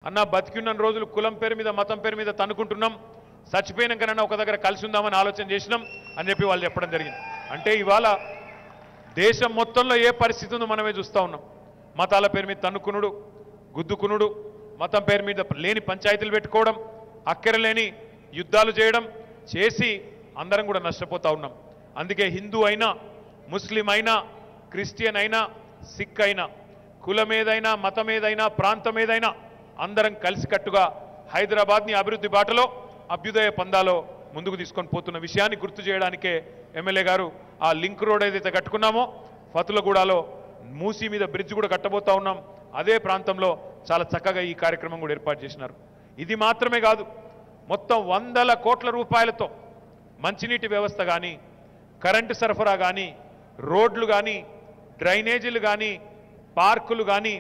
అన్న బతికిన్న రోజులు కులం పేరు మీద మతం పేరు మీద తన్నుకుంటున్నాం, చచ్చిపోయినాకనన్నా ఒక దగ్గర కలిసి ఉందామని ఆలోచన చేసినాం అని చెప్పి వాళ్ళు చెప్పడం జరిగింది. అంటే ఇవాళ దేశం మొత్తంలో ఏ పరిస్థితి ఉందో మనమే చూస్తూ ఉన్నాం. మతాల పేరు మీద తన్నుకునుడు, గుద్దుకునుడు, మతం పేరు మీద లేని పంచాయతీలు పెట్టుకోవడం, అక్కరలేని యుద్ధాలు చేయడం చేసి అందరం కూడా నష్టపోతూ ఉన్నాం. అందుకే హిందూ అయినా, ముస్లిం అయినా, క్రిస్టియన్ అయినా, సిక్ అయినా, కులం ఏదైనా, మతం ఏదైనా, ప్రాంతం ఏదైనా అందరం కలిసికట్టుగా హైదరాబాద్ని అభివృద్ధి బాటలో, అభ్యుదయ పందాలో ముందుకు తీసుకొని పోతున్న విషయాన్ని గుర్తు చేయడానికే ఎమ్మెల్యే గారు ఆ లింక్ రోడ్ ఏదైతే కట్టుకున్నామో ఫతులగూడలో మూసీ మీద బ్రిడ్జ్ కూడా కట్టబోతా ఉన్నాం. అదే ప్రాంతంలో చాలా చక్కగా ఈ కార్యక్రమం కూడా ఏర్పాటు చేసినారు. ఇది మాత్రమే కాదు, మొత్తం 100 కోట్ల రూపాయలతో మంచినీటి వ్యవస్థ కానీ, కరెంటు సరఫరా కానీ, రోడ్లు కానీ, డ్రైనేజీలు కానీ, పార్కులు కానీ,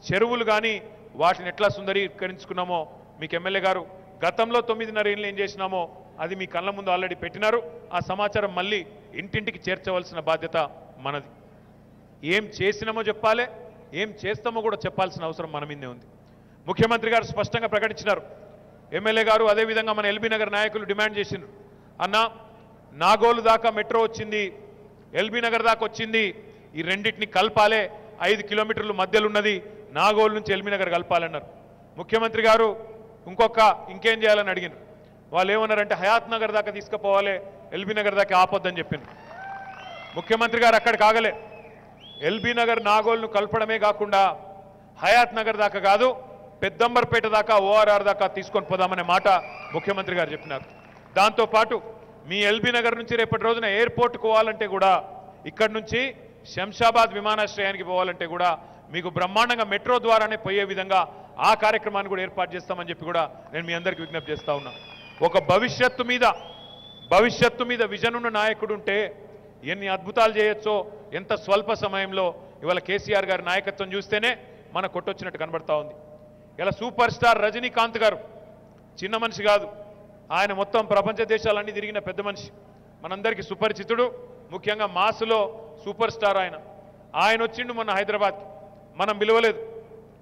చెరువులు కానీ వాటిని ఎట్లా సుందరీకరించుకున్నామో మీకు ఎమ్మెల్యే గారు గతంలో 9.5 ఏళ్ళు ఏం చేసినామో అది మీ కళ్ళ ముందు ఆల్రెడీ పెట్టినారు. ఆ సమాచారం మళ్ళీ ఇంటింటికి చేర్చవలసిన బాధ్యత మనది. ఏం చేసినామో చెప్పాలి, ఏం చేస్తామో కూడా చెప్పాల్సిన అవసరం మన మీదే ఉంది. ముఖ్యమంత్రి గారు స్పష్టంగా ప్రకటించినారు. ఎమ్మెల్యే గారు అదేవిధంగా మన ఎల్బీ నగర్ నాయకులు డిమాండ్ చేసినారు. అన్న నాగోలు దాకా మెట్రో వచ్చింది, ఎల్బీ నగర్ దాకా వచ్చింది, ఈ రెండింటిని కలపాలే, 5 కిలోమీటర్లు మధ్యలో ఉన్నది, నాగోలు నుంచి ఎల్బీ నగర్ కలపాలన్నారు. ముఖ్యమంత్రి గారు ఇంకేం చేయాలని అడిగినారు. వాళ్ళు ఏమన్నారంటే హయాత్ నగర్ దాకా తీసుకుపోవాలి, ఎల్బీ నగర్ దాకా ఆపొద్దని చెప్పిండ్రు. ముఖ్యమంత్రి గారు అక్కడికి ఆగలే. ఎల్బీ నగర్ నాగోల్ను కలపడమే కాకుండా హయాత్ నగర్ దాకా కాదు, పెద్దంబర్పేట దాకా, ఓఆర్ఆర్ దాకా తీసుకొని పోదామనే మాట ముఖ్యమంత్రి గారు చెప్పినారు. దాంతోపాటు మీ ఎల్బీ నగర్ నుంచి రేపటి రోజున ఎయిర్పోర్ట్కి పోవాలంటే కూడా, ఇక్కడి నుంచి శంషాబాద్ విమానాశ్రయానికి పోవాలంటే కూడా మీకు బ్రహ్మాండంగా మెట్రో ద్వారానే పోయే విధంగా ఆ కార్యక్రమాన్ని కూడా ఏర్పాటు చేస్తామని చెప్పి కూడా నేను మీ అందరికీ విజ్ఞప్తి చేస్తా ఉన్నా. ఒక భవిష్యత్తు మీద విజన్ ఉన్న నాయకుడు ఉంటే ఎన్ని అద్భుతాలు చేయొచ్చో, ఎంత స్వల్ప సమయంలో ఇవాళ కేసీఆర్ గారి నాయకత్వం చూస్తేనే మన కొట్టొచ్చినట్టు కనబడతా ఉంది. ఇలా సూపర్ స్టార్ రజనీకాంత్ గారు చిన్న మనిషి కాదు, ఆయన మొత్తం ప్రపంచ దేశాలన్నీ తిరిగిన పెద్ద మనిషి, మనందరికీ సుపరిచితుడు. ముఖ్యంగా మాసులో సూపర్ స్టార్ ఆయన వచ్చిండు మొన్న హైదరాబాద్కి. మనం పిలవలేదు,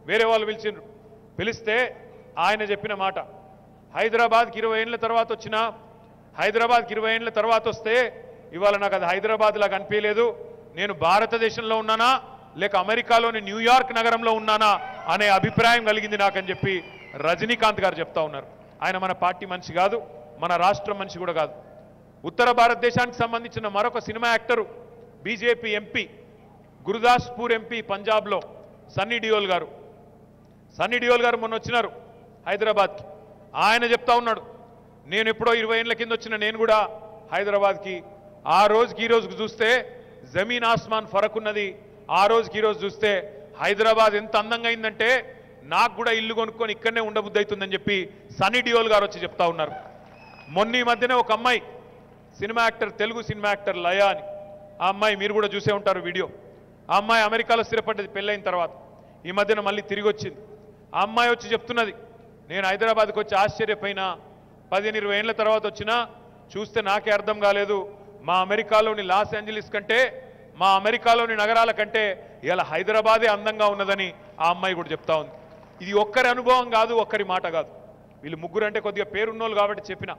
వేరే వాళ్ళు పిలిచిండ్రు. పిలిస్తే ఆయన చెప్పిన మాట, హైదరాబాద్కి 20 ఏళ్ళ తర్వాత వచ్చినా, హైదరాబాద్కి 20 ఏళ్ళ తర్వాత వస్తే ఇవాళ నాకు అది హైదరాబాద్ లాగా అనిపించలేదు, నేను భారతదేశంలో ఉన్నానా లేక అమెరికాలోని న్యూయార్క్ నగరంలో ఉన్నానా అనే అభిప్రాయం కలిగింది నాకని చెప్పి రజనీకాంత్ గారు చెప్తా ఉన్నారు. ఆయన మన పార్టీ మనిషి కాదు, మన రాష్ట్రం మనిషి కూడా కాదు. ఉత్తర భారతదేశానికి సంబంధించిన మరొక cinema actor, BJP MP, Gurdaspur MP పంజాబ్లో సన్నీ డియోల్ గారు మొన్న వచ్చినారు హైదరాబాద్కి. ఆయన చెప్తా ఉన్నాడు, నేను ఎప్పుడో 20 ఏళ్ళ కింద వచ్చిన నేను కూడా హైదరాబాద్కి, ఆ రోజుకి ఈ రోజుకి చూస్తే జమీన్ ఆస్మాన్ ఫరక్ ఉన్నది. ఆ రోజుకి ఈ రోజు చూస్తే హైదరాబాద్ ఎంత అందంగా అయిందంటే నాకు కూడా ఇల్లు కొనుక్కొని ఇక్కడనే ఉండబుద్ధి అవుతుందని చెప్పి సన్నీ డియోల్ గారు వచ్చి చెప్తా ఉన్నారు. మొన్న ఈ మధ్యనే ఒక అమ్మాయి cinema actor, Telugu cinema actor Laya అని, ఆ అమ్మాయి మీరు కూడా చూసే ఉంటారు వీడియో. ఆ అమ్మాయి అమెరికాలో స్థిరపడ్డది పెళ్ళైన తర్వాత, ఈ మధ్యన మళ్ళీ తిరిగి వచ్చింది. ఆ అమ్మాయి వచ్చి చెప్తున్నది, నేను హైదరాబాద్కి వచ్చి ఆశ్చర్యపోయినా, 15-20 ఏళ్ళ తర్వాత వచ్చినా చూస్తే నాకే అర్థం కాలేదు, మా అమెరికాలోని లాస్ ఏంజలీస్ కంటే, మా అమెరికాలోని నగరాల కంటే ఇలా హైదరాబాదే అందంగా ఉన్నదని ఆ అమ్మాయి కూడా చెప్తా ఉంది. ఇది ఒక్కరి అనుభవం కాదు, ఒక్కరి మాట కాదు. వీళ్ళు ముగ్గురు అంటే కొద్దిగా పేరున్నోళ్ళు కాబట్టి చెప్పిన